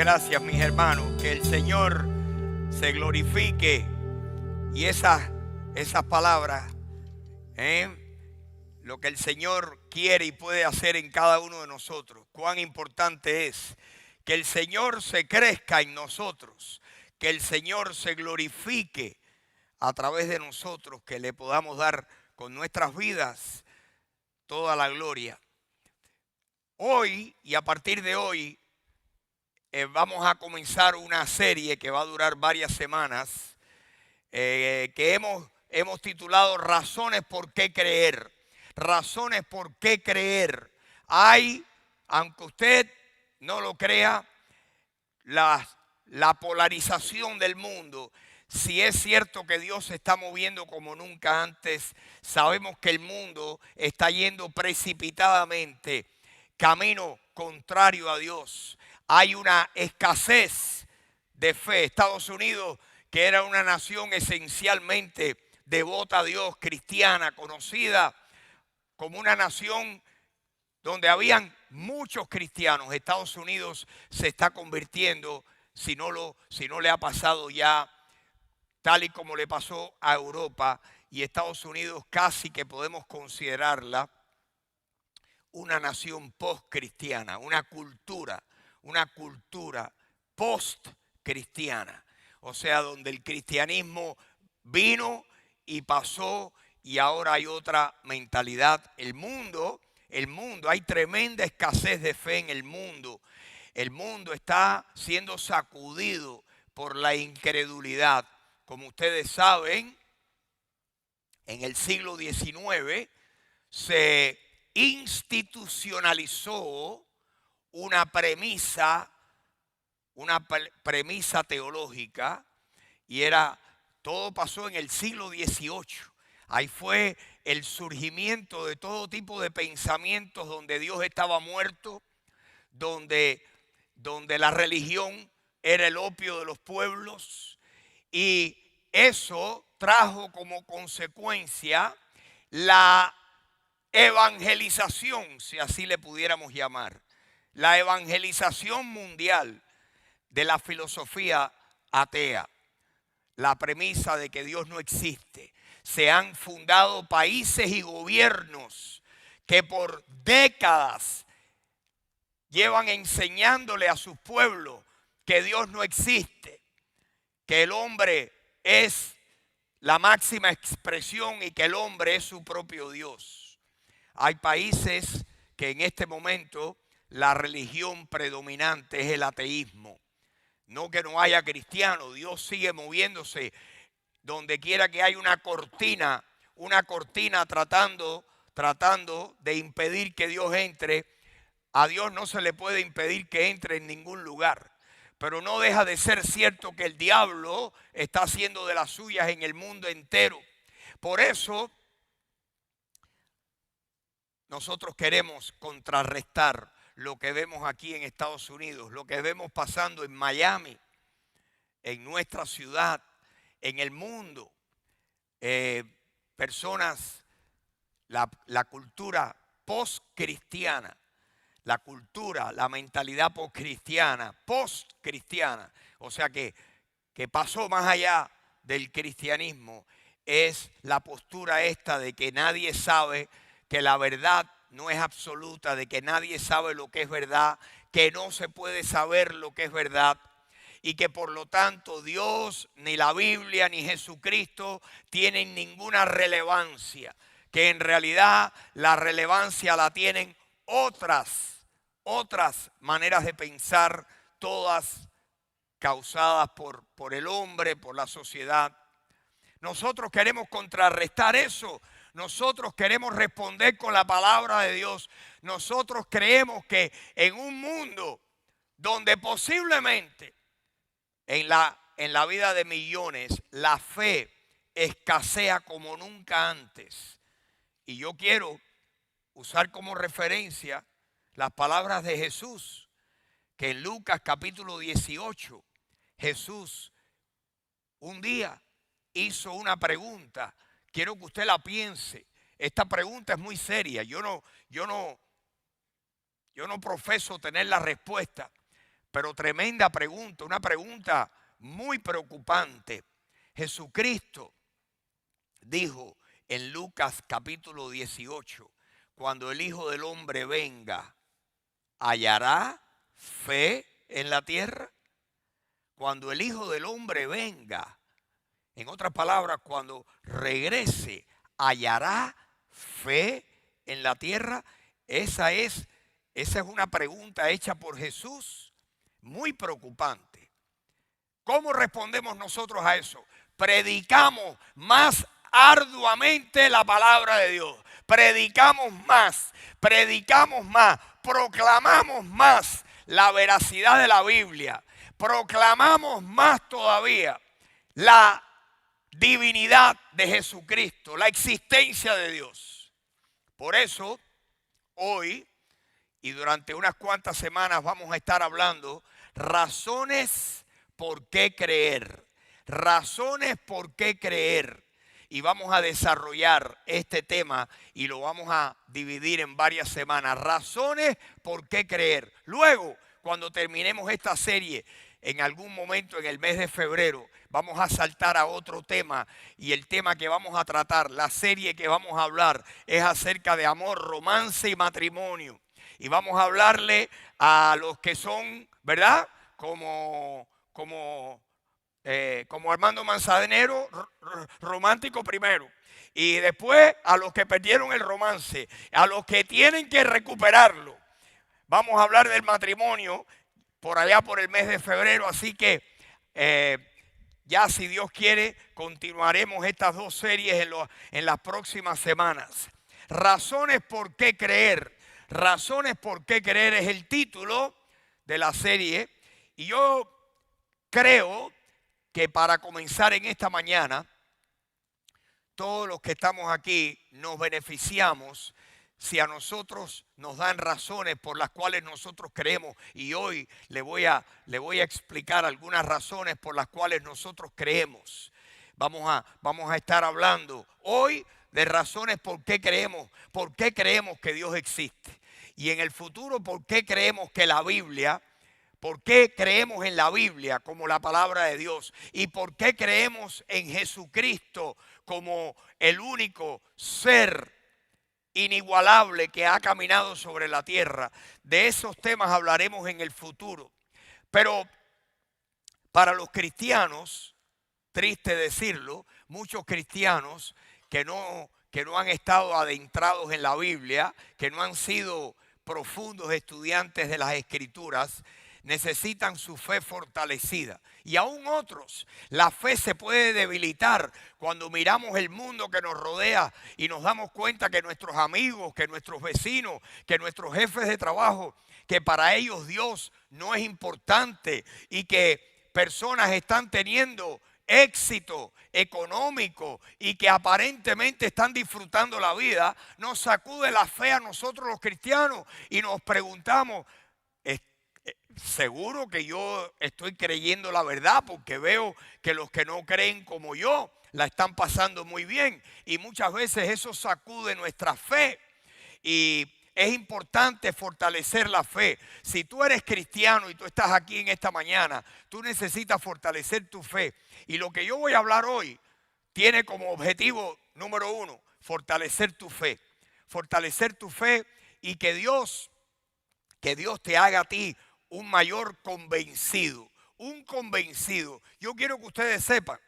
gracias, mis hermanos. Que el Señor se glorifique. Y esas palabras, lo que el Señor quiere y puede hacer en cada uno de nosotros. Cuán importante es que el Señor se crezca en nosotros, que el Señor se glorifique a través de nosotros, que le podamos dar con nuestras vidas toda la gloria. Hoy y a partir de hoy vamos a comenzar una serie que va a durar varias semanas, que hemos titulado Razones por qué creer. Razones por qué creer. Hay, aunque usted no lo crea, la polarización del mundo. Si es cierto que Dios se está moviendo como nunca antes, sabemos que el mundo está yendo precipitadamente camino contrario a Dios. Hay una escasez de fe. Estados Unidos, que era una nación esencialmente devota a Dios, cristiana, conocida como una nación donde habían muchos cristianos, Estados Unidos se está convirtiendo, si no le ha pasado ya, tal y como le pasó a Europa, y Estados Unidos casi que podemos considerarla una nación post-cristiana, una cultura post-cristiana. O sea, donde el cristianismo vino y pasó y ahora hay otra mentalidad. El mundo, hay tremenda escasez de fe en el mundo. El mundo está siendo sacudido por la incredulidad. Como ustedes saben, en el siglo XIX se institucionalizó una premisa teológica, y todo pasó en el siglo XVIII. Ahí fue el surgimiento de todo tipo de pensamientos donde Dios estaba muerto, donde la religión era el opio de los pueblos, y eso trajo como consecuencia la evangelización, si así le pudiéramos llamar, la evangelización mundial de la filosofía atea, la premisa de que Dios no existe. Se han fundado países y gobiernos que por décadas llevan enseñándole a sus pueblos que Dios no existe, que el hombre es la máxima expresión y que el hombre es su propio Dios. Hay países que en este momento la religión predominante es el ateísmo. No que no haya cristianos, Dios sigue moviéndose. Donde quiera que hay una cortina tratando de impedir que Dios entre, a Dios no se le puede impedir que entre en ningún lugar. Pero no deja de ser cierto que el diablo está haciendo de las suyas en el mundo entero. Por eso nosotros queremos contrarrestar lo que vemos aquí en Estados Unidos, lo que vemos pasando en Miami, en nuestra ciudad, en el mundo. Personas, la cultura post-cristiana, la mentalidad post-cristiana, o sea que pasó más allá del cristianismo, es la postura esta de que nadie sabe, que la verdad no es absoluta, de que nadie sabe lo que es verdad, que no se puede saber lo que es verdad, y que por lo tanto Dios, ni la Biblia, ni Jesucristo tienen ninguna relevancia, que en realidad la relevancia la tienen otras maneras de pensar, todas causadas por el hombre, por la sociedad. Nosotros queremos contrarrestar eso. Nosotros queremos responder con la palabra de Dios. Nosotros creemos que en un mundo donde posiblemente en la vida de millones la fe escasea como nunca antes. Y yo quiero usar como referencia las palabras de Jesús, que en Lucas capítulo 18, Jesús un día hizo una pregunta. Quiero que usted la piense. Esta pregunta es muy seria. Yo no profeso tener la respuesta, pero tremenda pregunta, una pregunta muy preocupante. Jesucristo dijo en Lucas capítulo 18, cuando el Hijo del Hombre venga, ¿hallará fe en la tierra? Cuando el Hijo del Hombre venga, en otras palabras, cuando regrese, ¿hallará fe en la tierra? Esa es una pregunta hecha por Jesús, muy preocupante. ¿Cómo respondemos nosotros a eso? Predicamos más arduamente la palabra de Dios. Predicamos más, proclamamos más la veracidad de la Biblia. Proclamamos más todavía la divinidad de Jesucristo, la existencia de Dios. Por eso, hoy y durante unas cuantas semanas vamos a estar hablando razones por qué creer. Razones por qué creer. Y vamos a desarrollar este tema y lo vamos a dividir en varias semanas. Razones por qué creer. Luego, cuando terminemos esta serie, en algún momento en el mes de febrero, vamos a saltar a otro tema. Y el tema que vamos a tratar, la serie que vamos a hablar, es acerca de amor, romance y matrimonio. Y vamos a hablarle a los que son, ¿verdad? Como Armando Manzanero, romántico primero. Y después a los que perdieron el romance, a los que tienen que recuperarlo. Vamos a hablar del matrimonio por allá por el mes de febrero. Así que ya si Dios quiere, continuaremos estas dos series en las próximas semanas. Razones por qué creer. Razones por qué creer es el título de la serie. Y yo creo que para comenzar en esta mañana, todos los que estamos aquí nos beneficiamos si a nosotros nos dan razones por las cuales nosotros creemos. Y hoy le voy a explicar algunas razones por las cuales nosotros creemos. Vamos a estar hablando hoy de razones por qué creemos que Dios existe. Y en el futuro, por qué creemos que la Biblia, por qué creemos en la Biblia como la palabra de Dios. Y por qué creemos en Jesucristo como el único ser inigualable que ha caminado sobre la tierra. De esos temas hablaremos en el futuro. Pero para los cristianos, triste decirlo, muchos cristianos que no han estado adentrados en la Biblia, que no han sido profundos estudiantes de las Escrituras, necesitan su fe fortalecida. Y aún otros, la fe se puede debilitar cuando miramos el mundo que nos rodea y nos damos cuenta que nuestros amigos, que nuestros vecinos, que nuestros jefes de trabajo, que para ellos Dios no es importante y que personas están teniendo éxito económico y que aparentemente están disfrutando la vida. Nos sacude la fe a nosotros los cristianos y nos preguntamos, ¿seguro que yo estoy creyendo la verdad? Porque veo que los que no creen como yo la están pasando muy bien. Y muchas veces eso sacude nuestra fe. Y es importante fortalecer la fe. Si tú eres cristiano y tú estás aquí en esta mañana, tú necesitas fortalecer tu fe. Y lo que yo voy a hablar hoy tiene como objetivo número 1, fortalecer tu fe. Fortalecer tu fe y que Dios te haga a ti un mayor convencido. Un convencido. Yo quiero que ustedes sepan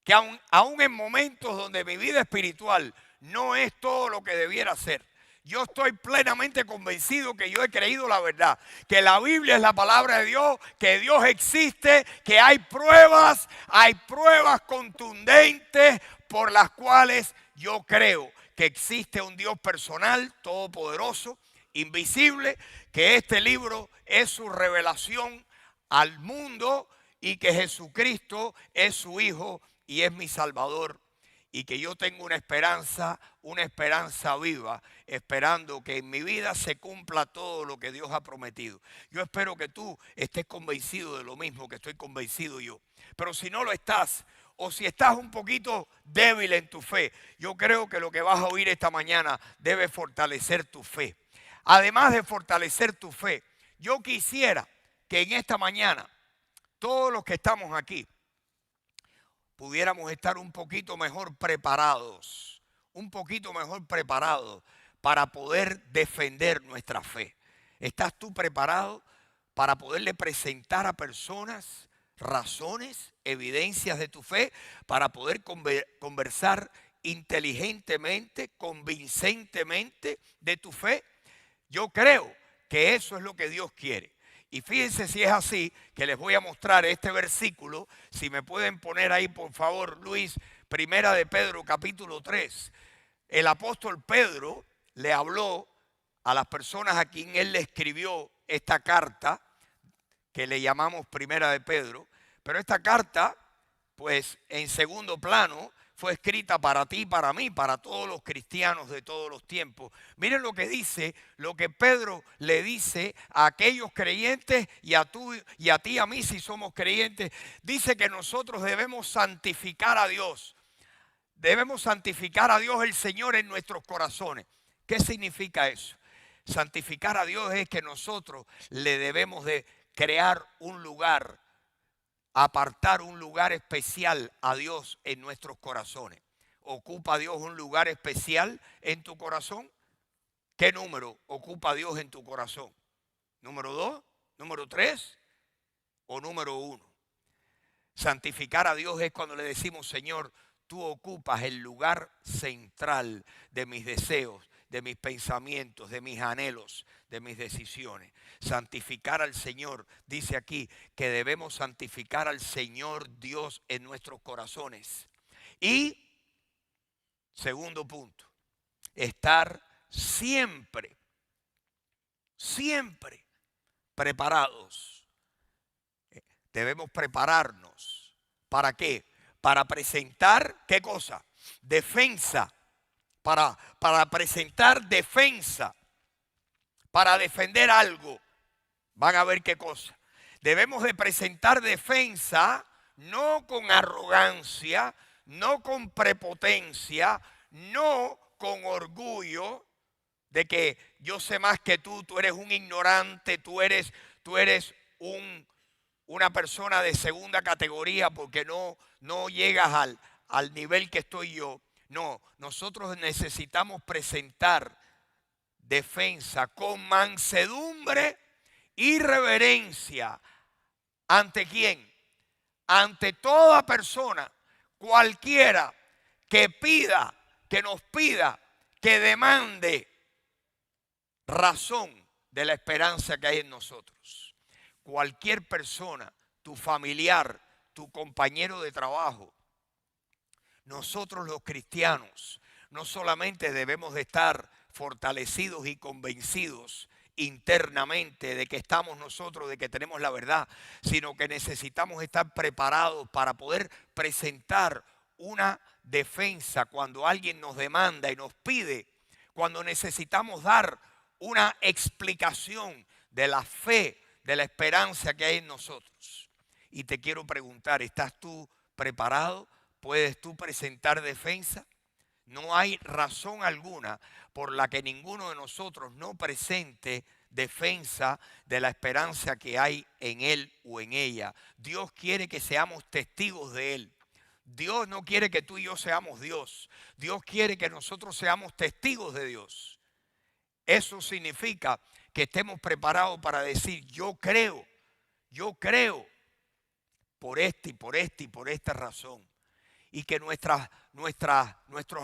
que aún en momentos donde mi vida espiritual no es todo lo que debiera ser, yo estoy plenamente convencido que yo he creído la verdad, que la Biblia es la palabra de Dios, que Dios existe, que hay pruebas contundentes por las cuales yo creo que existe un Dios personal, todopoderoso, invisible, que este libro es su revelación al mundo y que Jesucristo es su Hijo y es mi Salvador. Y que yo tengo una esperanza viva, esperando que en mi vida se cumpla todo lo que Dios ha prometido. Yo espero que tú estés convencido de lo mismo que estoy convencido yo. Pero si no lo estás, o si estás un poquito débil en tu fe, yo creo que lo que vas a oír esta mañana debe fortalecer tu fe. Además de fortalecer tu fe, yo quisiera que en esta mañana todos los que estamos aquí pudiéramos estar un poquito mejor preparados, para poder defender nuestra fe. ¿Estás tú preparado para poderle presentar a personas razones, evidencias de tu fe, para poder conversar inteligentemente, convincentemente de tu fe? Yo creo que eso es lo que Dios quiere. Y fíjense si es así, que les voy a mostrar este versículo. Si me pueden poner ahí, por favor, Luis, Primera de Pedro, capítulo 3. El apóstol Pedro le habló a las personas a quien él le escribió esta carta, que le llamamos Primera de Pedro. Pero esta carta, pues en segundo plano, fue escrita para ti y para mí, para todos los cristianos de todos los tiempos. Miren lo que dice, lo que Pedro le dice a aquellos creyentes y a ti y a mí si somos creyentes. Dice que nosotros debemos santificar a Dios. Debemos santificar a Dios el Señor en nuestros corazones. ¿Qué significa eso? Santificar a Dios es que nosotros le debemos de crear un lugar, apartar un lugar especial a Dios en nuestros corazones. ¿Ocupa Dios un lugar especial en tu corazón? ¿Qué número ocupa Dios en tu corazón? ¿Número 2? ¿Número 3? ¿O número 1? Santificar a Dios es cuando le decimos, Señor, tú ocupas el lugar central de mis deseos, de mis pensamientos, de mis anhelos, de mis decisiones. Santificar al Señor, dice aquí que debemos santificar al Señor Dios en nuestros corazones. Y, segundo punto, estar siempre preparados. Debemos prepararnos. ¿Para qué? Para presentar, ¿qué cosa? Defensa. Para presentar defensa. Para defender algo. Van a ver qué cosa. Debemos de presentar defensa, no con arrogancia, no con prepotencia, no con orgullo de que yo sé más que tú eres un ignorante, tú eres una persona de segunda categoría porque no llegas al nivel que estoy yo. No, nosotros necesitamos presentar defensa con mansedumbre y reverencia. ¿Ante quién? Ante toda persona, cualquiera que nos pida, que demande razón de la esperanza que hay en nosotros. Cualquier persona, tu familiar, tu compañero de trabajo, nosotros los cristianos no solamente debemos de estar fortalecidos y convencidos internamente de que estamos nosotros, de que tenemos la verdad, sino que necesitamos estar preparados para poder presentar una defensa cuando alguien nos demanda y nos pide, cuando necesitamos dar una explicación de la fe, de la esperanza que hay en nosotros. Y te quiero preguntar, ¿estás tú preparado? ¿Puedes tú presentar defensa? No hay razón alguna por la que ninguno de nosotros no presente defensa de la esperanza que hay en él o en ella. Dios quiere que seamos testigos de él. Dios no quiere que tú y yo seamos Dios. Dios quiere que nosotros seamos testigos de Dios. Eso significa que estemos preparados para decir, yo creo por esta y por esta y por esta razón. Y que nuestros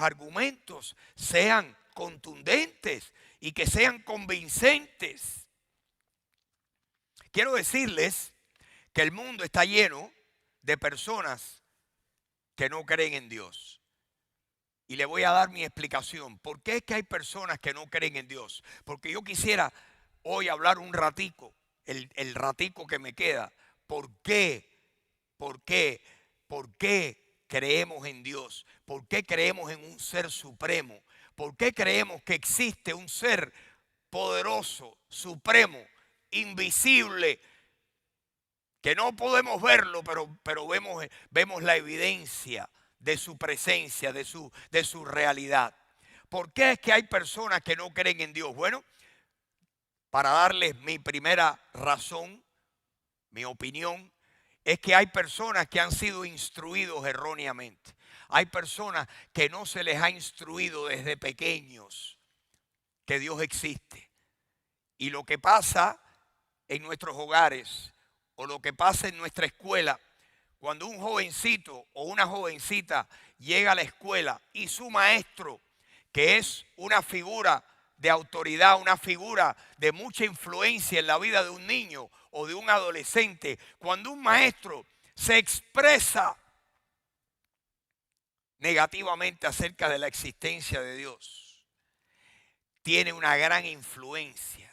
argumentos sean contundentes y que sean convincentes. Quiero decirles que el mundo está lleno de personas que no creen en Dios. Y le voy a dar mi explicación. ¿Por qué es que hay personas que no creen en Dios? Porque yo quisiera hoy hablar un ratico, el ratico que me queda. ¿Por qué creemos en Dios? ¿Por qué creemos en un ser supremo? ¿Por qué creemos que existe un ser poderoso, supremo, invisible, que no podemos verlo, pero vemos la evidencia de su presencia, de su realidad? ¿Por qué es que hay personas que no creen en Dios? Bueno, para darles mi primera razón, mi opinión, es que hay personas que han sido instruidos erróneamente. Hay personas que no se les ha instruido desde pequeños que Dios existe. Y lo que pasa en nuestros hogares o lo que pasa en nuestra escuela, cuando un jovencito o una jovencita llega a la escuela y su maestro, que es una figura de autoridad, una figura de mucha influencia en la vida de un niño o de un adolescente, cuando un maestro se expresa negativamente acerca de la existencia de Dios, tiene una gran influencia,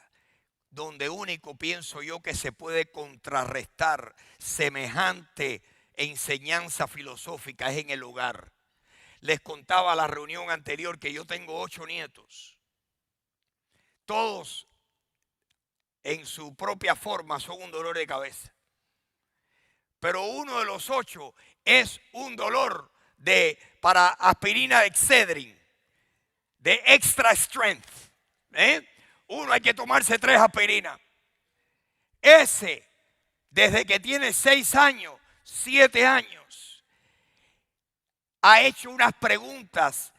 donde único pienso yo que se puede contrarrestar semejante enseñanza filosófica es en el hogar. Les contaba a la reunión anterior que yo tengo 8 nietos. Todos en su propia forma son un dolor de cabeza. Pero uno de los 8 es un dolor para aspirina de Excedrin, de extra strength. Uno hay que tomarse 3 aspirinas. Ese, desde que tiene 6 años, 7 años, ha hecho unas preguntas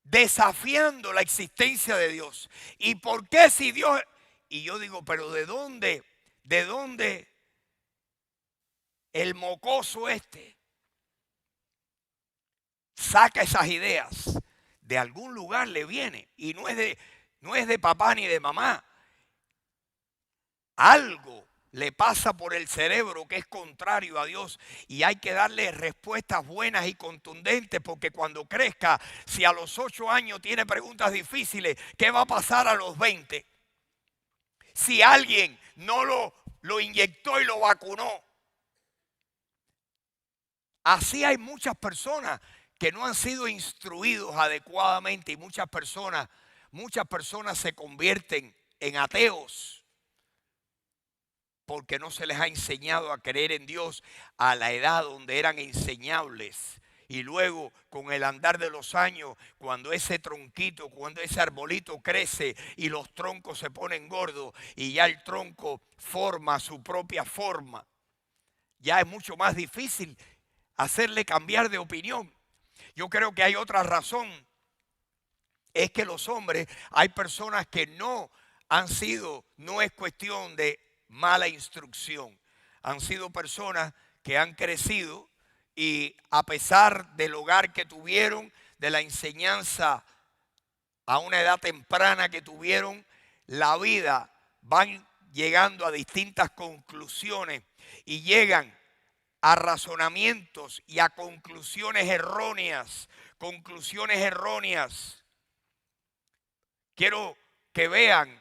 desafiando la existencia de Dios. ¿Y por qué si Dios? Y yo digo, pero ¿de dónde el mocoso saca esas ideas? De algún lugar le viene y no es de papá ni de mamá. Algo le pasa por el cerebro que es contrario a Dios y hay que darle respuestas buenas y contundentes, porque cuando crezca, si a los 8 años tiene preguntas difíciles, ¿qué va a pasar a los 20? Si alguien no lo inyectó y lo vacunó. Así hay muchas personas que no han sido instruidos adecuadamente y muchas personas se convierten en ateos porque no se les ha enseñado a creer en Dios a la edad donde eran enseñables. Y luego, con el andar de los años, cuando ese tronquito, cuando ese arbolito crece y los troncos se ponen gordos y ya el tronco forma su propia forma, ya es mucho más difícil hacerle cambiar de opinión. Yo creo que hay otra razón. Es que los hombres, hay personas que no es cuestión de mala instrucción. Han sido personas que han crecido y a pesar del hogar que tuvieron, de la enseñanza a una edad temprana que tuvieron, la vida van llegando a distintas conclusiones y llegan a razonamientos y a conclusiones erróneas. Quiero que vean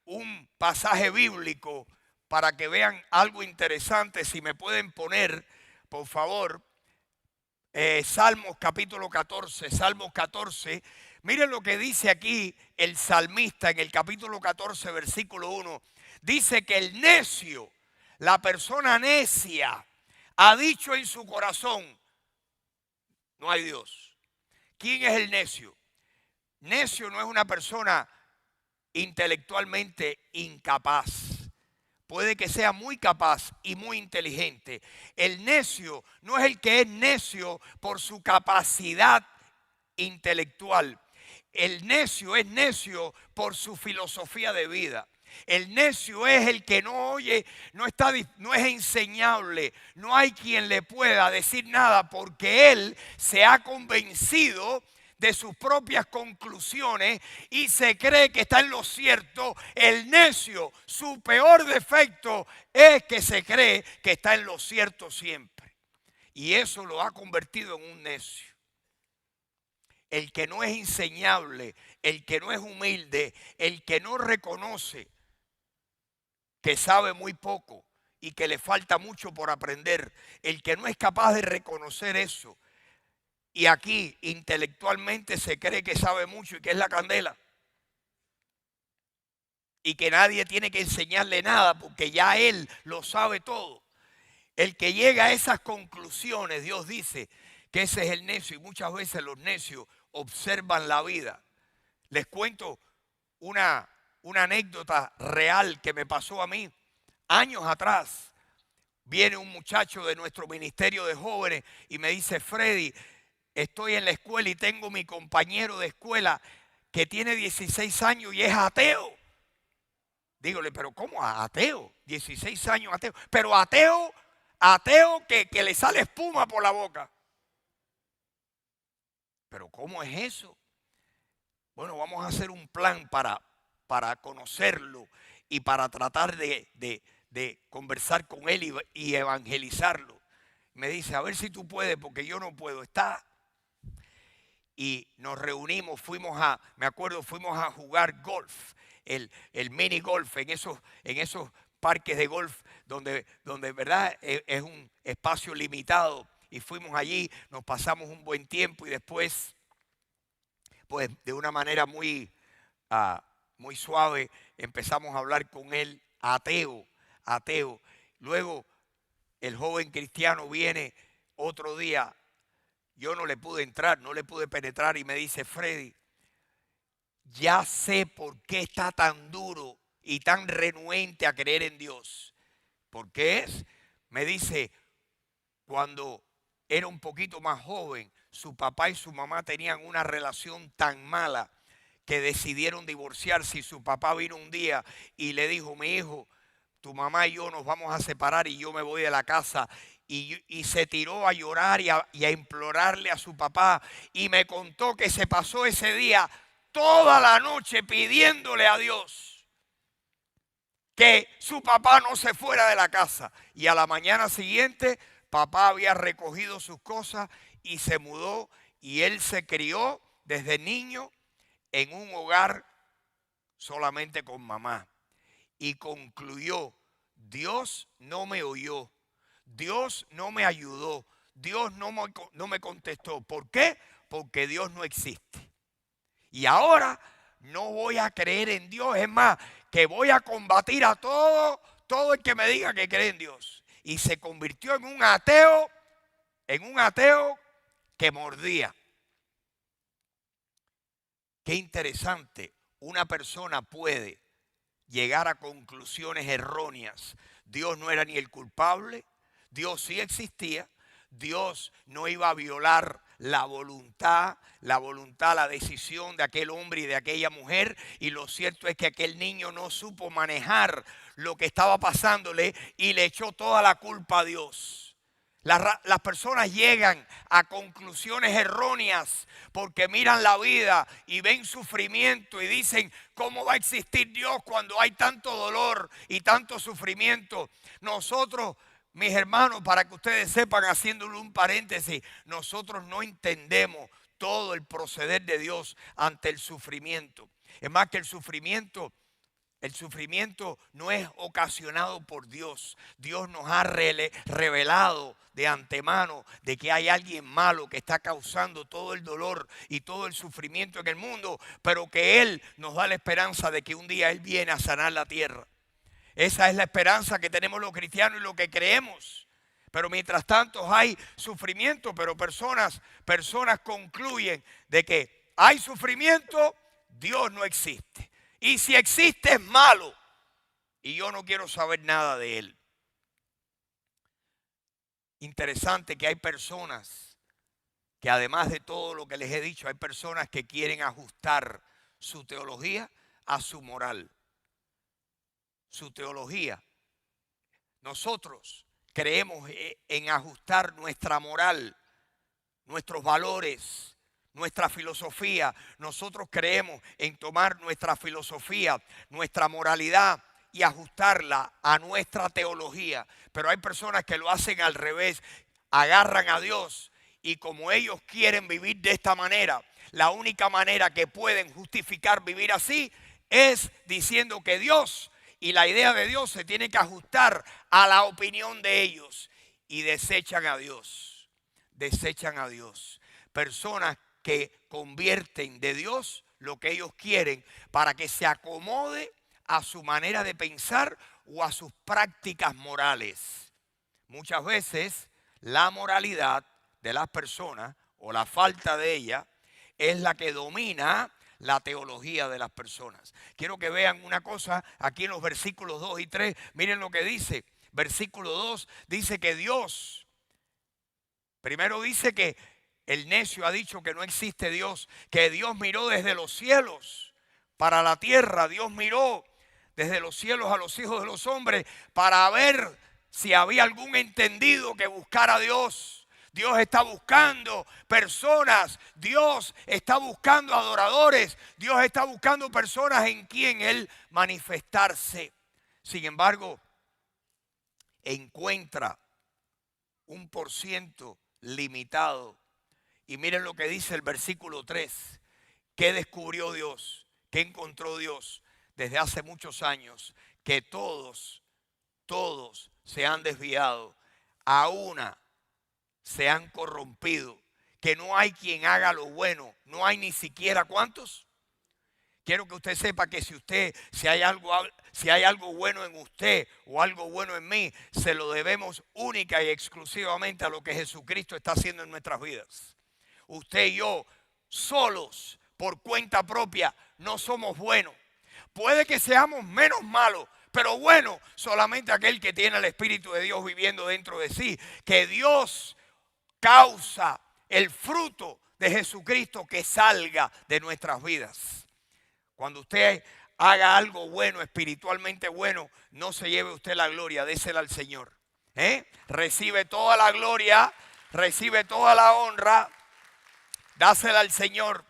un pasaje bíblico para que vean algo interesante. Si me pueden poner, por favor, Salmos capítulo 14. Salmos 14. Miren lo que dice aquí el salmista en el capítulo 14, versículo 1. Dice que el necio, la persona necia, ha dicho en su corazón, no hay Dios. ¿Quién es el necio? Necio no es una persona intelectualmente incapaz. Puede que sea muy capaz y muy inteligente. El necio no es el que es necio por su capacidad intelectual. El necio es necio por su filosofía de vida. El necio es el que no oye, no es enseñable, no hay quien le pueda decir nada porque él se ha convencido de sus propias conclusiones y se cree que está en lo cierto. El necio, su peor defecto es que se cree que está en lo cierto siempre. Y eso lo ha convertido en un necio. El que no es enseñable, el que no es humilde, el que no reconoce que sabe muy poco y que le falta mucho por aprender, el que no es capaz de reconocer eso, y aquí intelectualmente se cree que sabe mucho y que es la candela, y que nadie tiene que enseñarle nada porque ya él lo sabe todo. El que llega a esas conclusiones, Dios dice que ese es el necio, y muchas veces los necios observan la vida. Les cuento una anécdota real que me pasó a mí años atrás. viene un muchacho de nuestro ministerio de jóvenes y me dice: Freddy, estoy en la escuela y tengo mi compañero de escuela que tiene 16 años y es ateo. Dígole, pero ¿cómo ateo? 16 años ateo. Pero ateo que le sale espuma por la boca. Pero ¿cómo es eso? Bueno, vamos a hacer un plan para conocerlo y para tratar de conversar con él y evangelizarlo. Me dice: a ver si tú puedes, porque yo no puedo. Y nos reunimos, fuimos a jugar golf, el mini golf en esos parques de golf donde verdad es un espacio limitado. Y fuimos allí, nos pasamos un buen tiempo y después, pues de una manera muy suave, empezamos a hablar con él, ateo. Luego el joven cristiano viene otro día. Yo no le pude entrar, no le pude penetrar y me dice: Freddy, ya sé por qué está tan duro y tan renuente a creer en Dios. ¿Por qué es? Me dice: cuando era un poquito más joven, su papá y su mamá tenían una relación tan mala que decidieron divorciarse, y su papá vino un día y le dijo: mi hijo, tu mamá y yo nos vamos a separar y yo me voy de la casa. Y se tiró a llorar y a implorarle a su papá, y me contó que se pasó ese día toda la noche pidiéndole a Dios que su papá no se fuera de la casa. Y a la mañana siguiente, papá había recogido sus cosas y se mudó, y él se crió desde niño en un hogar solamente con mamá. Y concluyó: Dios no me oyó, Dios no me ayudó, Dios no me contestó. ¿Por qué? Porque Dios no existe. Y ahora no voy a creer en Dios. Es más, que voy a combatir a todo el que me diga que cree en Dios. Y se convirtió en un ateo que mordía. Qué interesante, una persona puede llegar a conclusiones erróneas. Dios no era ni el culpable, Dios sí existía, Dios no iba a violar la voluntad, la decisión de aquel hombre y de aquella mujer. Y lo cierto es que aquel niño no supo manejar lo que estaba pasándole y le echó toda la culpa a Dios. Las personas llegan a conclusiones erróneas porque miran la vida y ven sufrimiento y dicen: ¿cómo va a existir Dios cuando hay tanto dolor y tanto sufrimiento? Nosotros, mis hermanos, para que ustedes sepan, haciéndole un paréntesis, nosotros no entendemos todo el proceder de Dios ante el sufrimiento. Es más, que el sufrimiento no es ocasionado por Dios. Dios nos ha revelado de antemano de que hay alguien malo que está causando todo el dolor y todo el sufrimiento en el mundo, pero que Él nos da la esperanza de que un día Él viene a sanar la tierra. Esa es la esperanza que tenemos los cristianos y lo que creemos. Pero mientras tanto hay sufrimiento, pero personas concluyen de que hay sufrimiento, Dios no existe. Y si existe es malo y yo no quiero saber nada de él. Interesante que hay personas que, además de todo lo que les he dicho, hay personas que quieren ajustar su teología a su moral. Su teología. Nosotros creemos en ajustar nuestra moral, nuestros valores, nuestra filosofía. Nosotros creemos en tomar nuestra filosofía, nuestra moralidad y ajustarla a nuestra teología. Pero hay personas que lo hacen al revés. Agarran a Dios y, como ellos quieren vivir de esta manera, la única manera que pueden justificar vivir así es diciendo que Dios y la idea de Dios se tiene que ajustar a la opinión de ellos, y desechan a Dios. Desechan a Dios. Personas que convierten de Dios lo que ellos quieren para que se acomode a su manera de pensar o a sus prácticas morales. Muchas veces la moralidad de las personas, o la falta de ella, es la que domina la teología de las personas. Quiero que vean una cosa aquí en los versículos 2 y 3. Miren lo que dice. versículo 2, dice que Dios, primero dice que el necio ha dicho que no existe Dios, que Dios miró desde los cielos para la tierra, Dios miró desde los cielos a los hijos de los hombres para ver si había algún entendido que buscara a Dios. Dios está buscando personas, Dios está buscando adoradores, Dios está buscando personas en quien Él manifestarse. Sin embargo, encuentra un % limitado. Y miren lo que dice el versículo 3. ¿Qué descubrió Dios? ¿Qué encontró Dios desde hace muchos años? Que todos se han desviado, a una se han corrompido, que no hay quien haga lo bueno, no hay ni siquiera ¿cuántos? Quiero que usted sepa que si hay algo bueno en usted o algo bueno en mí, se lo debemos única y exclusivamente a lo que Jesucristo está haciendo en nuestras vidas. Usted y yo, solos, por cuenta propia, no somos buenos. Puede que seamos menos malos, pero bueno, solamente aquel que tiene el Espíritu de Dios viviendo dentro de sí, que Dios causa el fruto de Jesucristo que salga de nuestras vidas. Cuando usted haga algo bueno, espiritualmente bueno, no se lleve usted la gloria, désela al Señor. Recibe toda la gloria, recibe toda la honra, dásela al Señor.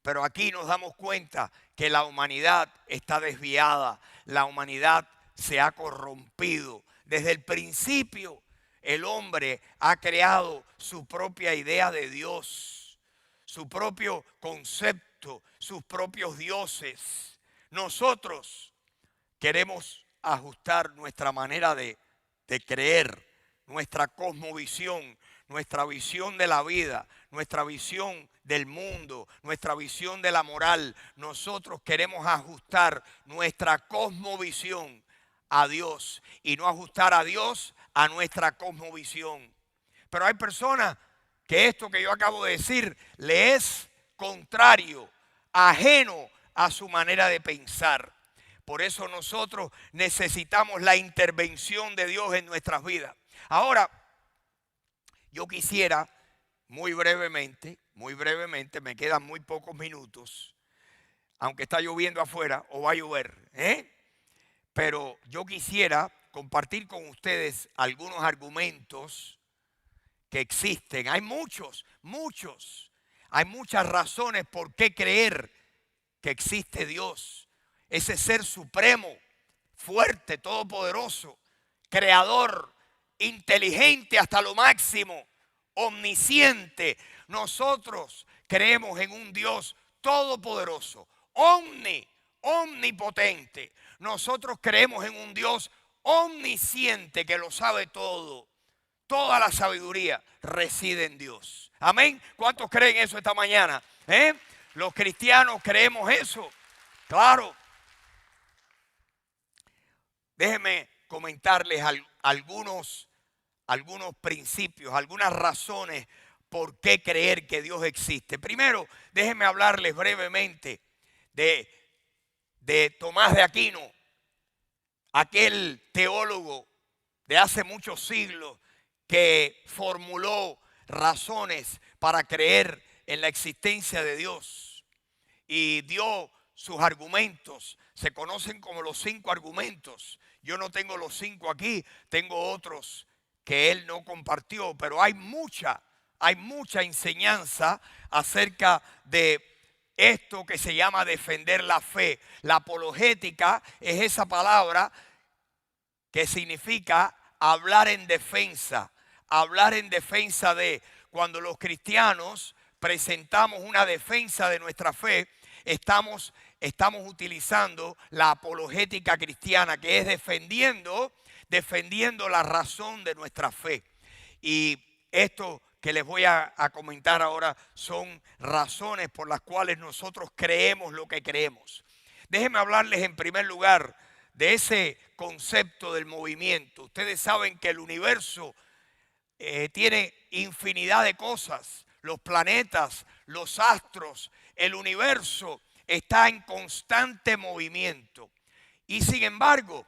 Pero aquí nos damos cuenta que la humanidad está desviada, la humanidad se ha corrompido. Desde el principio el hombre ha creado su propia idea de Dios, su propio concepto, sus propios dioses. Nosotros queremos ajustar nuestra manera de creer, nuestra cosmovisión, nuestra visión de la vida, nuestra visión del mundo, nuestra visión de la moral. Nosotros queremos ajustar nuestra cosmovisión a Dios y no ajustar a Dios a nuestra cosmovisión. Pero hay personas que esto que yo acabo de decir le es contrario, ajeno a su manera de pensar. Por eso nosotros necesitamos la intervención de Dios en nuestras vidas. Ahora, yo quisiera muy brevemente, me quedan muy pocos minutos, aunque está lloviendo afuera o va a llover, pero yo quisiera compartir con ustedes algunos argumentos que existen. Hay muchos. Hay muchas razones por qué creer que existe Dios. Ese ser supremo, fuerte, todopoderoso, creador, inteligente hasta lo máximo, omnisciente. Nosotros creemos en un Dios todopoderoso, omnipotente. Nosotros creemos en un Dios omnisciente que lo sabe todo. Toda la sabiduría reside en Dios. Amén. ¿Cuántos creen eso esta mañana? Los cristianos creemos eso. Claro. Déjenme comentarles algunos principios, algunas razones por qué creer que Dios existe. Primero, déjenme hablarles brevemente de Tomás de Aquino, aquel teólogo de hace muchos siglos que formuló razones para creer en la existencia de Dios y dio sus argumentos. Se conocen como los 5 argumentos. Yo no tengo los 5 aquí, tengo otros que él no compartió, pero hay mucha enseñanza acerca de esto que se llama defender la fe. La apologética es esa palabra que significa hablar en defensa de. Cuando los cristianos presentamos una defensa de nuestra fe, estamos utilizando la apologética cristiana, que es defendiendo la razón de nuestra fe. Y esto que les voy a comentar ahora son razones por las cuales nosotros creemos lo que creemos. Déjenme hablarles en primer lugar de ese concepto del movimiento. Ustedes saben que el universo tiene infinidad de cosas. Los planetas, los astros, el universo está en constante movimiento. Y sin embargo,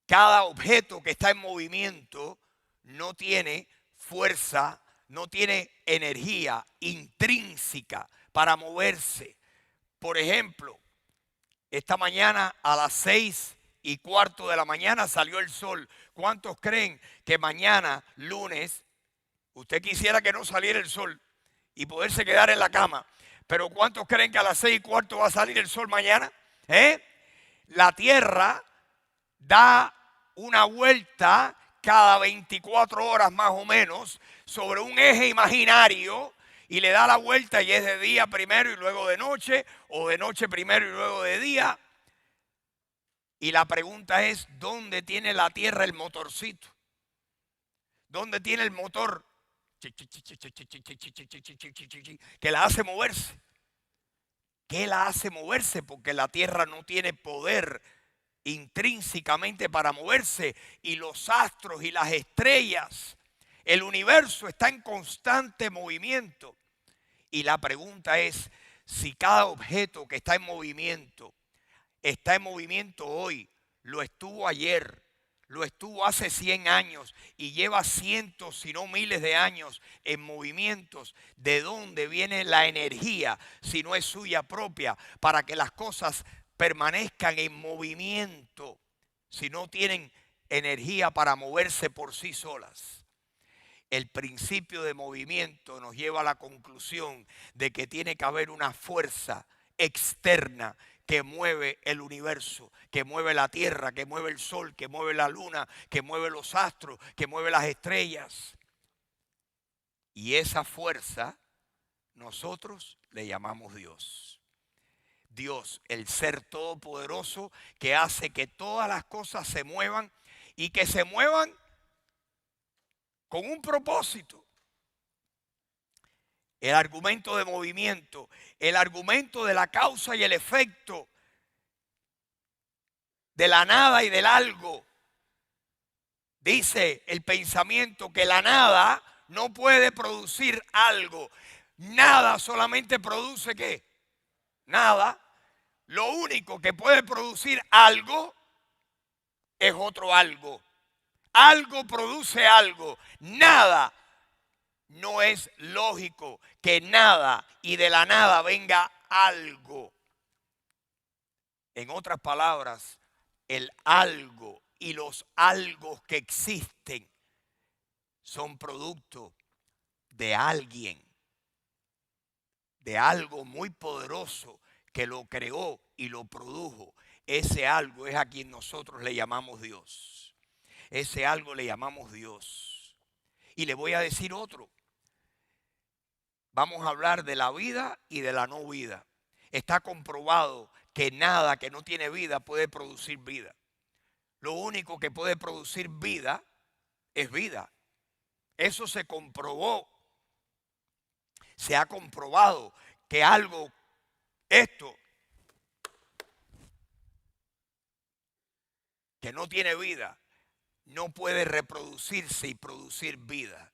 Cada objeto que está en movimiento no tiene fuerza, no tiene energía intrínseca para moverse. Por ejemplo, esta mañana a las 6:15 de la mañana salió el sol. ¿Cuántos creen que mañana, lunes, usted quisiera que no saliera el sol y poderse quedar en la cama? Pero ¿cuántos creen que a las 6:15 va a salir el sol mañana? La Tierra da una vuelta cada 24 horas más o menos sobre un eje imaginario y le da la vuelta y es de día primero y luego de noche, o de noche primero y luego de día. Y la pregunta es, ¿dónde tiene la Tierra el motorcito? ¿Dónde tiene el motor que la hace moverse? ¿Qué la hace moverse? Porque la Tierra no tiene poder intrínsecamente para moverse, y los astros y las estrellas, el universo está en constante movimiento. Y la pregunta es, si cada objeto que está en movimiento hoy, lo estuvo ayer, lo estuvo hace 100 años y lleva cientos, si no miles de años en movimientos, ¿de dónde viene la energía si no es suya propia para que las cosas permanezcan en movimiento si no tienen energía para moverse por sí solas? El principio de movimiento nos lleva a la conclusión de que tiene que haber una fuerza externa que mueve el universo, que mueve la Tierra, que mueve el Sol, que mueve la Luna, que mueve los astros, que mueve las estrellas. Y esa fuerza nosotros le llamamos Dios. Dios, el ser todopoderoso que hace que todas las cosas se muevan y que se muevan con un propósito. El argumento de movimiento, el argumento de la causa y el efecto, de la nada y del algo. Dice el pensamiento que la nada no puede producir algo. Nada solamente produce ¿qué? Nada. Lo único que puede producir algo es otro algo. Algo produce algo. Nada. No es lógico que nada y de la nada venga algo. En otras palabras, el algo y los algos que existen son producto de alguien, de algo muy poderoso que lo creó y lo produjo. Ese algo es a quien nosotros le llamamos Dios. Ese algo le llamamos Dios. Y le voy a decir otro. Vamos a hablar de la vida y de la no vida. Está comprobado que nada que no tiene vida puede producir vida. Lo único que puede producir vida es vida. Eso se comprobó. Se ha comprobado que algo, esto, que no tiene vida, no puede reproducirse y producir vida.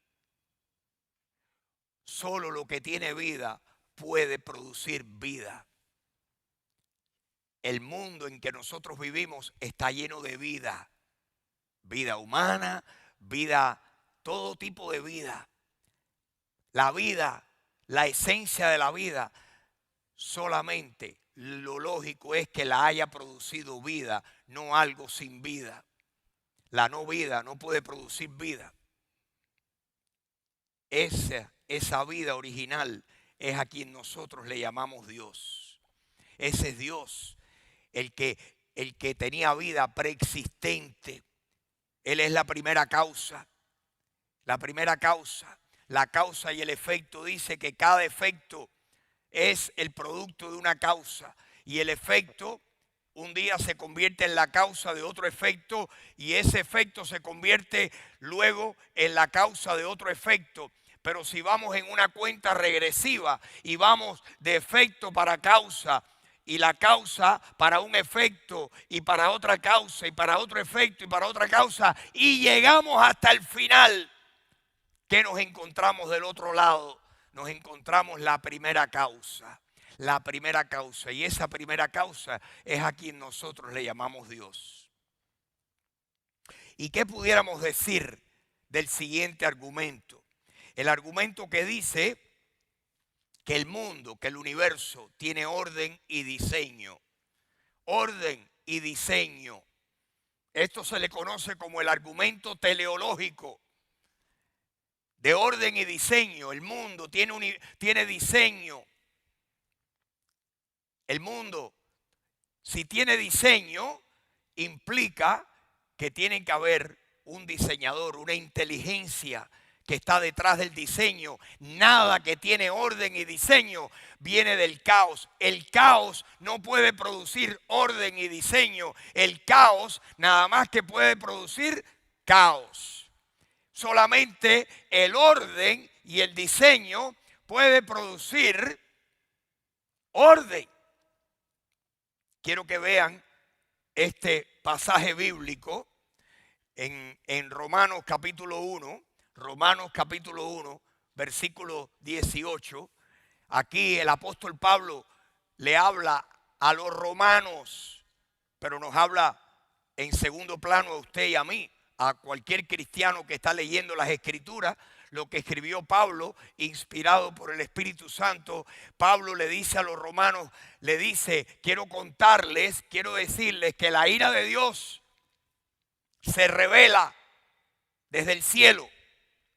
Solo lo que tiene vida puede producir vida. El mundo en que nosotros vivimos está lleno de vida. Vida humana, vida, todo tipo de vida. La vida, la esencia de la vida, solamente lo lógico es que la haya producido vida, no algo sin vida. La no vida no puede producir vida. Esa vida original es a quien nosotros le llamamos Dios. Ese es Dios, el que tenía vida preexistente. Él es la primera causa. La primera causa. La causa y el efecto dice que cada efecto es el producto de una causa. Y el efecto un día se convierte en la causa de otro efecto. Y ese efecto se convierte luego en la causa de otro efecto. Pero si vamos en una cuenta regresiva y vamos de efecto para causa, y la causa para un efecto y para otra causa y para otro efecto y para otra causa, y llegamos hasta el final, ¿qué nos encontramos del otro lado? Nos encontramos la primera causa. La primera causa. Y esa primera causa es a quien nosotros le llamamos Dios. ¿Y qué pudiéramos decir del siguiente argumento? El argumento que dice que el mundo, que el universo tiene orden y diseño. Orden y diseño. Esto se le conoce como el argumento teleológico de orden y diseño. El mundo tiene diseño. El mundo, si tiene diseño, implica que tiene que haber un diseñador, una inteligencia que está detrás del diseño. Nada que tiene orden y diseño viene del caos. El caos no puede producir orden y diseño. El caos nada más que puede producir caos. Solamente el orden y el diseño puede producir orden. Quiero que vean este pasaje bíblico en Romanos capítulo 1. Romanos capítulo 1, versículo 18. Aquí el apóstol Pablo le habla a los romanos, pero nos habla en segundo plano a usted y a mí, a cualquier cristiano que está leyendo las Escrituras. Lo que escribió Pablo, inspirado por el Espíritu Santo. Pablo le dice a los romanos, le dice, quiero decirles que la ira de Dios se revela desde el cielo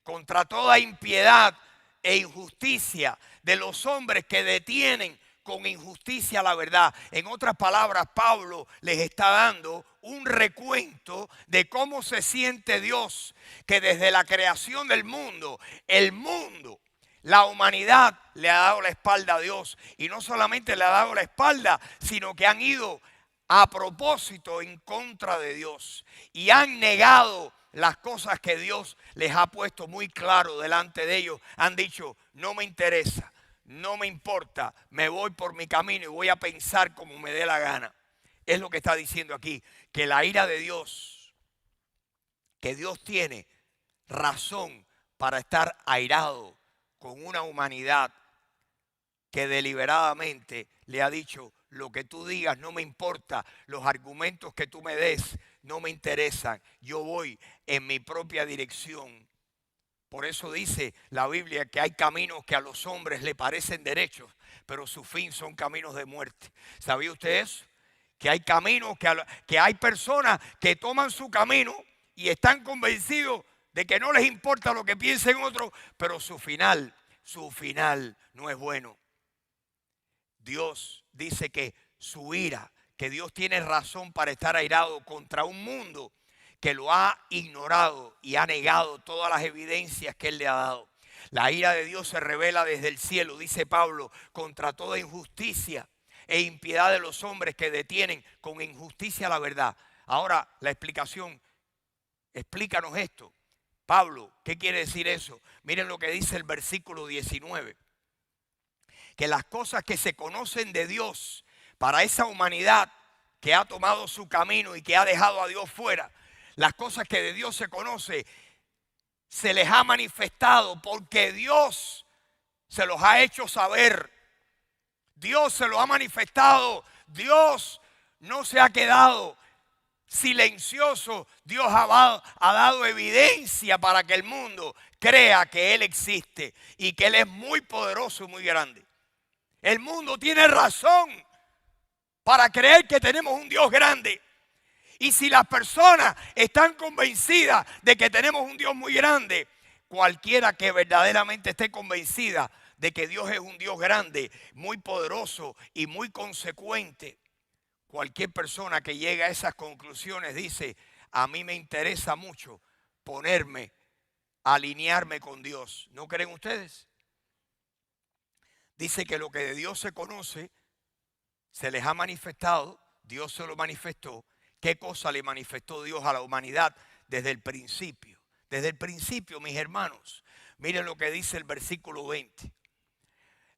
contra toda impiedad e injusticia de los hombres que detienen con injusticia la verdad. En otras palabras, Pablo les está dando un recuento de cómo se siente Dios, que desde la creación del mundo, la humanidad le ha dado la espalda a Dios. Y no solamente le ha dado la espalda, sino que han ido a propósito en contra de Dios y han negado las cosas que Dios les ha puesto muy claro delante de ellos. Han dicho, no me interesa, no me importa, me voy por mi camino y voy a pensar como me dé la gana. Es lo que está diciendo aquí, que la ira de Dios, que Dios tiene razón para estar airado con una humanidad que deliberadamente le ha dicho, lo que tú digas no me importa, los argumentos que tú me des no me interesan, yo voy en mi propia dirección. Por eso dice la Biblia que hay caminos que a los hombres le parecen derechos, pero su fin son caminos de muerte. ¿Sabía usted eso? Que hay caminos, que hay personas que toman su camino y están convencidos de que no les importa lo que piensen otros, pero su final no es bueno. Dios dice que su ira, que Dios tiene razón para estar airado contra un mundo que lo ha ignorado y ha negado todas las evidencias que Él le ha dado. La ira de Dios se revela desde el cielo, dice Pablo, contra toda injusticia e impiedad de los hombres que detienen con injusticia la verdad. Ahora la explicación, explícanos esto. Pablo, ¿qué quiere decir eso? Miren lo que dice el versículo 19. Que las cosas que se conocen de Dios para esa humanidad que ha tomado su camino y que ha dejado a Dios fuera, las cosas que de Dios se conoce, se les ha manifestado porque Dios se los ha hecho saber. Dios se lo ha manifestado. Dios no se ha quedado silencioso. Dios ha dado evidencia para que el mundo crea que Él existe y que Él es muy poderoso y muy grande. El mundo tiene razón para creer que tenemos un Dios grande. Y si las personas están convencidas de que tenemos un Dios muy grande, cualquiera que verdaderamente esté convencida de que Dios es un Dios grande, muy poderoso y muy consecuente, cualquier persona que llegue a esas conclusiones dice, a mí me interesa mucho alinearme con Dios. ¿No creen ustedes? Dice que lo que de Dios se conoce, se les ha manifestado, Dios se lo manifestó. ¿Qué cosa le manifestó Dios a la humanidad desde el principio? Desde el principio, mis hermanos, miren lo que dice el versículo 20.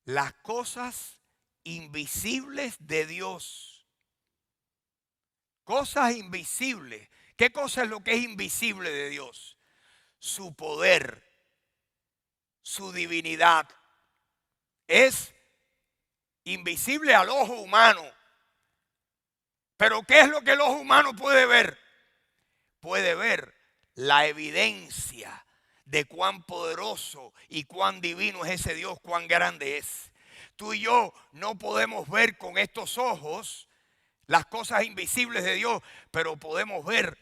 Las cosas invisibles de Dios. Cosas invisibles. ¿Qué cosa es lo que es invisible de Dios? Su poder, su divinidad. Es invisible al ojo humano. Pero ¿qué es lo que el ojo humano puede ver? puede ver la evidencia de cuán poderoso y cuán divino es ese Dios, cuán grande es. Tú y yo no podemos ver con estos ojos las cosas invisibles de Dios, pero podemos ver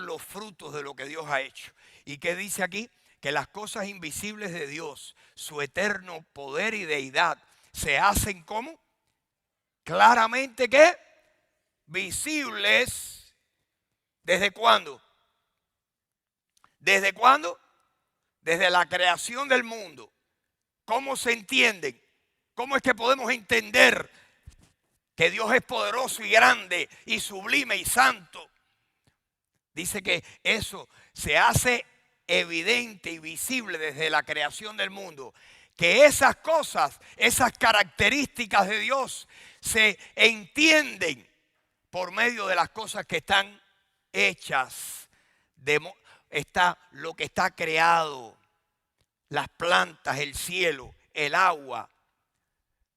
los frutos de lo que Dios ha hecho. ¿Y qué dice aquí? Que las cosas invisibles de Dios, su eterno poder y deidad, se hacen como claramente ¿qué? Visibles. ¿Desde cuándo? ¿Desde cuándo? Desde la creación del mundo. ¿Cómo se entienden? ¿Cómo es que podemos entender que Dios es poderoso y grande y sublime y santo? Dice que eso se hace evidente y visible desde la creación del mundo. Que esas cosas, esas características de Dios se entienden por medio de las cosas que están hechas. Está lo que está creado, las plantas, el cielo, el agua,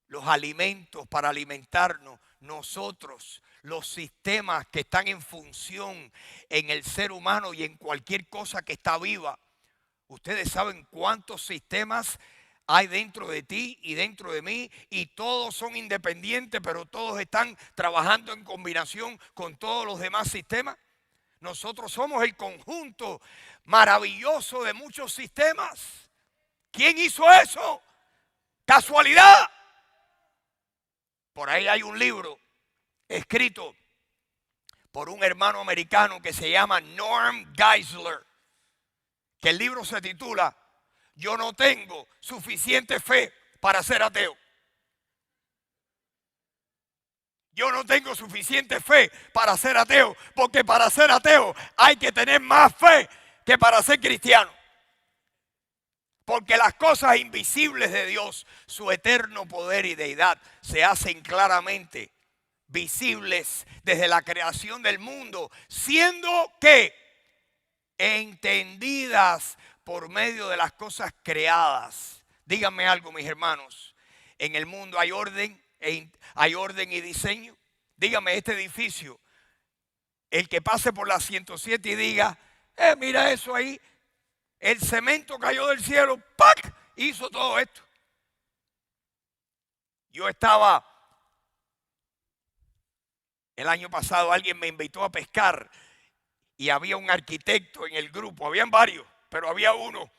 los alimentos para alimentarnos, nosotros, los sistemas que están en función en el ser humano y en cualquier cosa que está viva. Ustedes saben cuántos sistemas hay dentro de ti y dentro de mí, y todos son independientes, pero todos están trabajando en combinación con todos los demás sistemas. Nosotros somos el conjunto maravilloso de muchos sistemas. ¿Quién hizo eso? ¿Casualidad? Por ahí hay un libro escrito por un hermano americano que se llama Norm Geisler, que el libro se titula Yo no tengo suficiente fe para ser ateo. Yo no tengo suficiente fe para ser ateo, porque para ser ateo hay que tener más fe que para ser cristiano. Porque las cosas invisibles de Dios, su eterno poder y deidad, se hacen claramente visibles desde la creación del mundo, siendo que entendidas por medio de las cosas creadas. Díganme algo, mis hermanos. En el mundo hay orden y diseño. Dígame, este edificio, el que pase por la 107 y diga, mira eso ahí, el cemento cayó del cielo, ¡pac! Hizo todo esto. Yo estaba, el año pasado alguien me invitó a pescar y había un arquitecto en el grupo, habían varios, pero había uno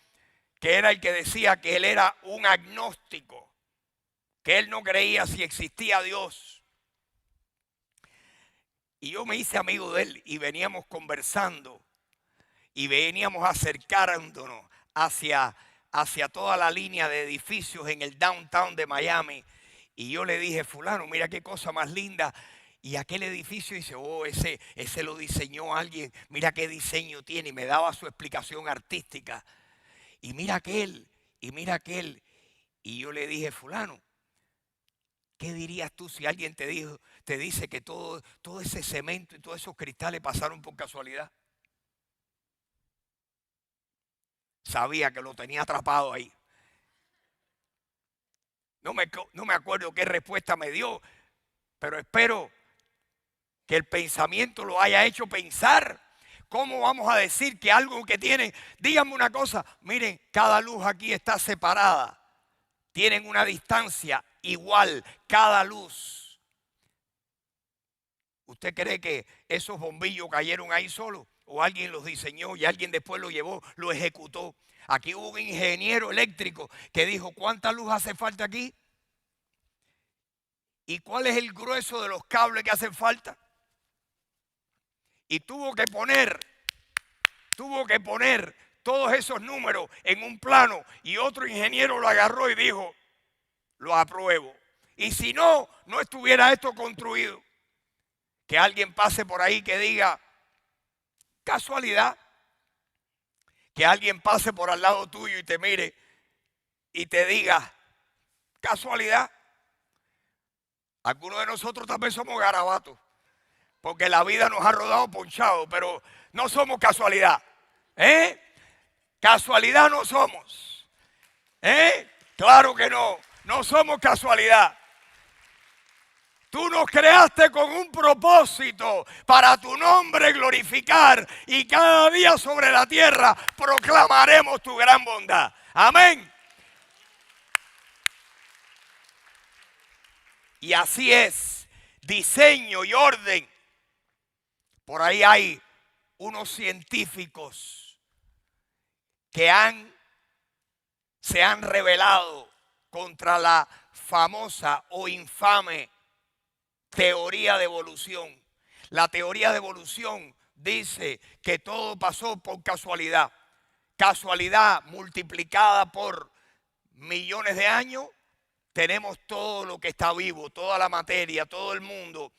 que era el que decía que él era un agnóstico, que él no creía si existía Dios. Y yo me hice amigo de él y veníamos conversando y veníamos acercándonos hacia toda la línea de edificios en el downtown de Miami. Y yo le dije, fulano, mira qué cosa más linda. Y aquel edificio dice, ese lo diseñó alguien, mira qué diseño tiene. Y me daba su explicación artística. Y mira aquel, y mira aquel. Y yo le dije, fulano, ¿qué dirías tú si alguien te dice que todo ese cemento y todos esos cristales pasaron por casualidad? Sabía que lo tenía atrapado ahí. No me acuerdo qué respuesta me dio, pero espero que el pensamiento lo haya hecho pensar. ¿Cómo vamos a decir que algo que tiene? Díganme una cosa, miren, cada luz aquí está separada. Tienen una distancia igual, cada luz. ¿Usted cree que esos bombillos cayeron ahí solos? ¿O alguien los diseñó y alguien después lo llevó, lo ejecutó? Aquí hubo un ingeniero eléctrico que dijo, ¿cuánta luz hace falta aquí? ¿Y cuál es el grueso de los cables que hacen falta? Y tuvo que poner todos esos números en un plano, y otro ingeniero lo agarró y dijo, lo apruebo. Y si no estuviera esto construido. Que alguien pase por ahí que diga, casualidad. Que alguien pase por al lado tuyo y te mire y te diga, casualidad. Algunos de nosotros también somos garabatos, porque la vida nos ha rodado ponchado, pero no somos casualidad. Casualidad no somos. Claro que no somos casualidad. Tú nos creaste con un propósito para tu nombre glorificar y cada día sobre la tierra proclamaremos tu gran bondad. Amén. Y así es, diseño y orden. Por ahí hay unos científicos que se han rebelado contra la famosa o infame teoría de evolución. La teoría de evolución dice que todo pasó por casualidad. Casualidad multiplicada por millones de años. Tenemos todo lo que está vivo, toda la materia, todo el mundo.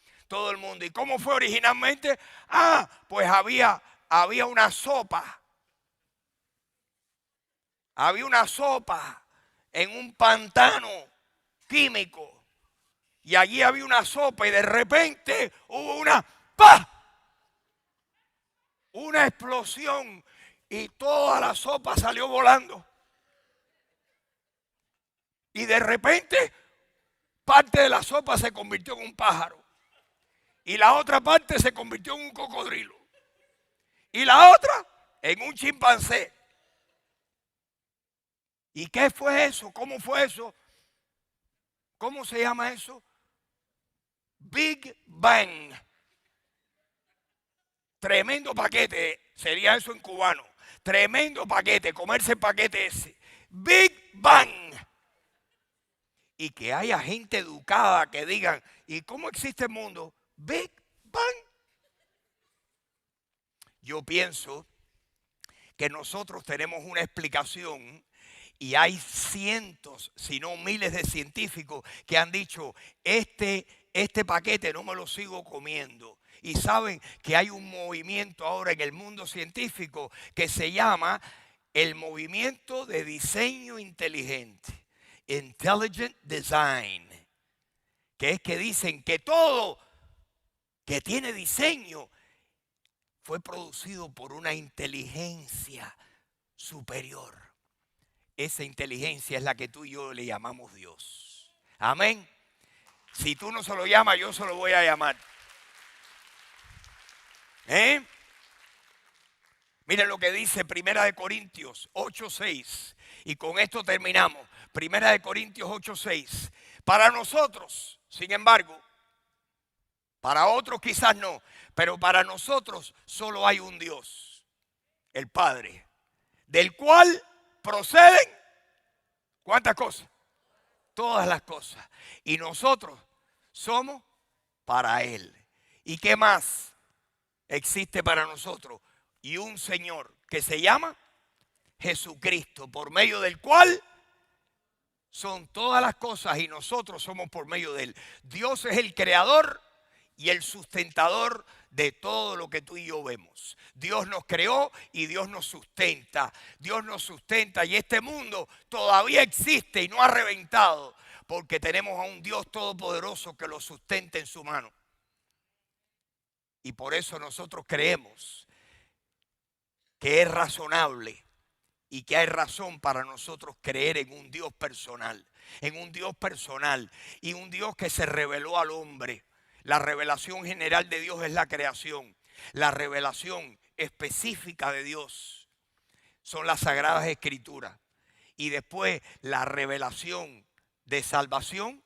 ¿Y cómo fue originalmente? Pues había una sopa. Había una sopa en un pantano químico. Y allí había una sopa y de repente hubo una explosión y toda la sopa salió volando. Y de repente parte de la sopa se convirtió en un pájaro. Y la otra parte se convirtió en un cocodrilo. Y la otra en un chimpancé. ¿Y qué fue eso? ¿Cómo fue eso? ¿Cómo se llama eso? Big Bang. Tremendo paquete, sería eso en cubano. Tremendo paquete, comerse el paquete ese. Big Bang. Y que haya gente educada que digan, ¿y cómo existe el mundo? Big Bang. Yo pienso que nosotros tenemos una explicación y hay cientos, si no miles de científicos que han dicho, este paquete no me lo sigo comiendo. Y saben que hay un movimiento ahora en el mundo científico que se llama el movimiento de diseño inteligente. Intelligent Design. Que es que dicen que todo que tiene diseño fue producido por una inteligencia superior. Esa inteligencia es la que tú y yo le llamamos Dios. Amén. Si tú no se lo llamas, yo se lo voy a llamar. Miren lo que dice 1 Corintios 8:6. Y con esto terminamos. 1 Corintios 8:6. Para nosotros, sin embargo, para otros quizás no, pero para nosotros solo hay un Dios, el Padre, del cual proceden, ¿cuántas cosas? Todas las cosas. Y nosotros somos para Él. ¿Y qué más existe para nosotros? Y un Señor que se llama Jesucristo, por medio del cual son todas las cosas y nosotros somos por medio de Él. Dios es el creador y el sustentador de todo lo que tú y yo vemos. Dios nos creó y Dios nos sustenta. Dios nos sustenta y este mundo todavía existe y no ha reventado porque tenemos a un Dios todopoderoso que lo sustenta en su mano. Y por eso nosotros creemos que es razonable y que hay razón para nosotros creer en un Dios personal. En un Dios personal y un Dios que se reveló al hombre. La revelación general de Dios es la creación. La revelación específica de Dios son las Sagradas Escrituras. Y después la revelación de salvación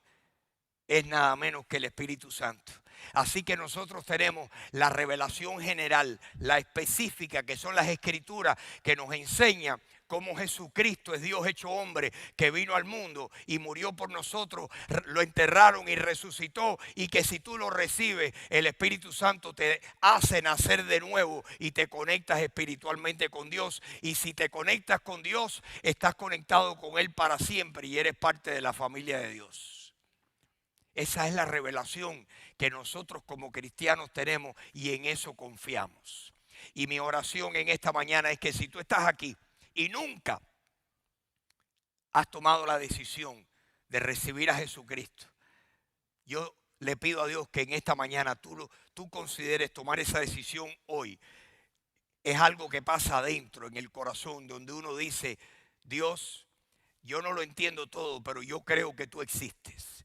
es nada menos que el Espíritu Santo. Así que nosotros tenemos la revelación general, la específica, que son las Escrituras, que nos enseña cómo Jesucristo es Dios hecho hombre, que vino al mundo y murió por nosotros, lo enterraron y resucitó, y que si tú lo recibes, el Espíritu Santo te hace nacer de nuevo y te conectas espiritualmente con Dios. Y si te conectas con Dios, estás conectado con Él para siempre y eres parte de la familia de Dios. Esa es la revelación que nosotros como cristianos tenemos y en eso confiamos. Y mi oración en esta mañana es que si tú estás aquí y nunca has tomado la decisión de recibir a Jesucristo, yo le pido a Dios que en esta mañana tú consideres tomar esa decisión hoy. Es algo que pasa adentro, en el corazón, donde uno dice, Dios, yo no lo entiendo todo, pero yo creo que tú existes.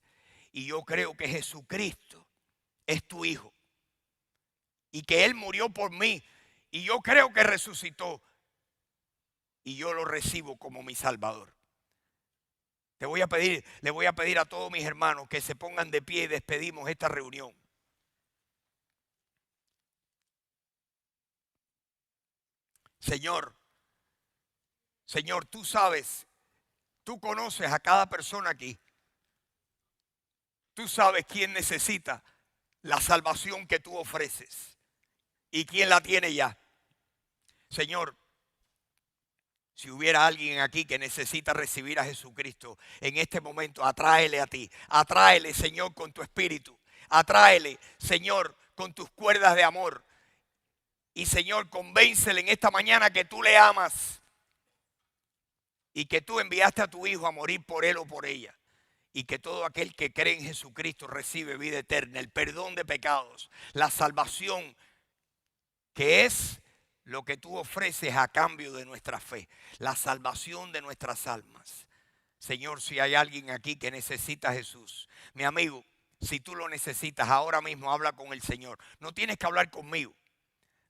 Y yo creo que Jesucristo es tu Hijo. Y que Él murió por mí. Y yo creo que resucitó. Y yo lo recibo como mi Salvador. Le voy a pedir a todos mis hermanos que se pongan de pie y despedimos esta reunión. Señor, tú sabes, tú conoces a cada persona aquí. Tú sabes quién necesita la salvación que tú ofreces y quién la tiene ya. Señor, si hubiera alguien aquí que necesita recibir a Jesucristo en este momento, atráele a ti. Atráele, Señor, con tu espíritu. Atráele, Señor, con tus cuerdas de amor. Y, Señor, convéncele en esta mañana que tú le amas y que tú enviaste a tu Hijo a morir por él o por ella. Y que todo aquel que cree en Jesucristo recibe vida eterna, el perdón de pecados, la salvación, que es lo que tú ofreces a cambio de nuestra fe, la salvación de nuestras almas. Señor, si hay alguien aquí que necesita a Jesús, mi amigo, si tú lo necesitas, ahora mismo habla con el Señor. No tienes que hablar conmigo.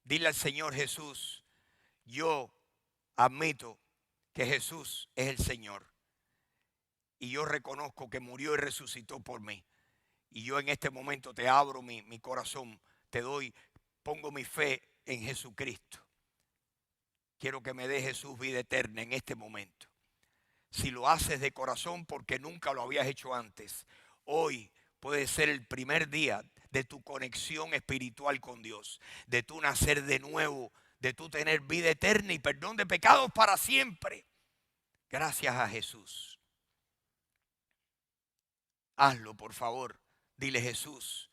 Dile al Señor: Jesús, yo admito que Jesús es el Señor. Y yo reconozco que murió y resucitó por mí. Y yo en este momento te abro mi corazón, pongo mi fe en Jesucristo. Quiero que me dé Jesús vida eterna en este momento. Si lo haces de corazón porque nunca lo habías hecho antes, hoy puede ser el primer día de tu conexión espiritual con Dios, de tu nacer de nuevo, de tu tener vida eterna y perdón de pecados para siempre. Gracias a Jesús. Hazlo, por favor. Dile: Jesús,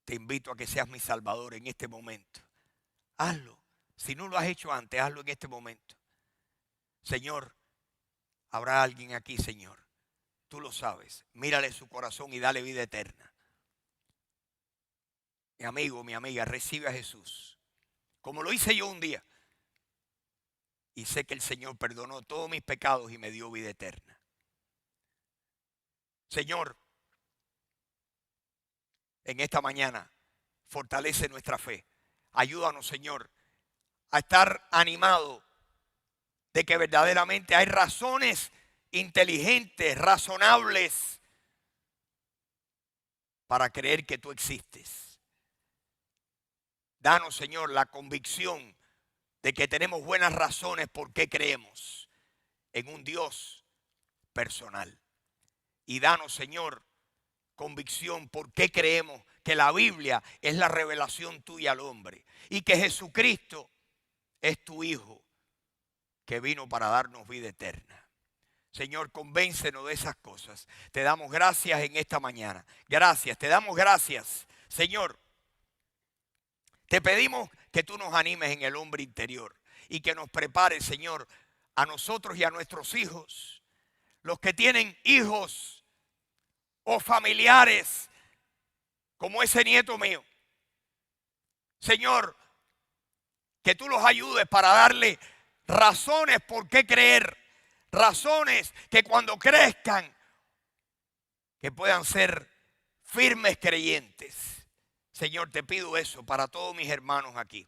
te invito a que seas mi Salvador en este momento. Hazlo. Si no lo has hecho antes, hazlo en este momento. Señor, habrá alguien aquí, Señor. Tú lo sabes. Mírale su corazón y dale vida eterna. Mi amigo, mi amiga, recibe a Jesús. Como lo hice yo un día. Y sé que el Señor perdonó todos mis pecados y me dio vida eterna. Señor, en esta mañana, fortalece nuestra fe. Ayúdanos, Señor, a estar animado de que verdaderamente hay razones inteligentes, razonables, para creer que tú existes. Danos, Señor, la convicción de que tenemos buenas razones por qué creemos en un Dios personal. Y danos, Señor, convicción por qué creemos que la Biblia es la revelación tuya al hombre y que Jesucristo es tu Hijo que vino para darnos vida eterna. Señor, convéncenos de esas cosas. Te damos gracias en esta mañana. Gracias, te damos gracias. Señor, te pedimos que tú nos animes en el hombre interior y que nos prepares, Señor, a nosotros y a nuestros hijos, los que tienen hijos o familiares como ese nieto mío. Señor, que tú los ayudes para darle razones por qué creer, razones que cuando crezcan, que puedan ser firmes creyentes. Señor, te pido eso para todos mis hermanos aquí.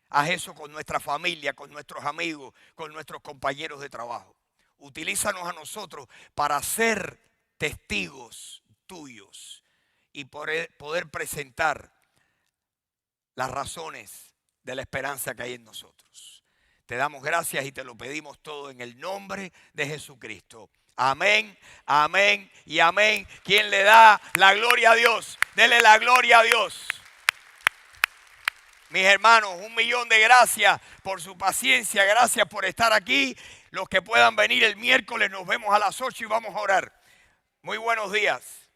Haz eso con nuestra familia, con nuestros amigos, con nuestros compañeros de trabajo. Utilízanos a nosotros para ser testigos tuyos y poder presentar las razones de la esperanza que hay en nosotros. Te damos gracias y te lo pedimos todo en el nombre de Jesucristo. Amén, amén y amén. ¿Quién le da la gloria a Dios? Dele la gloria a Dios. Mis hermanos, 1.000.000 de gracias por su paciencia, gracias por estar aquí. Los que puedan venir el miércoles, nos vemos a las 8 y vamos a orar. Muy buenos días.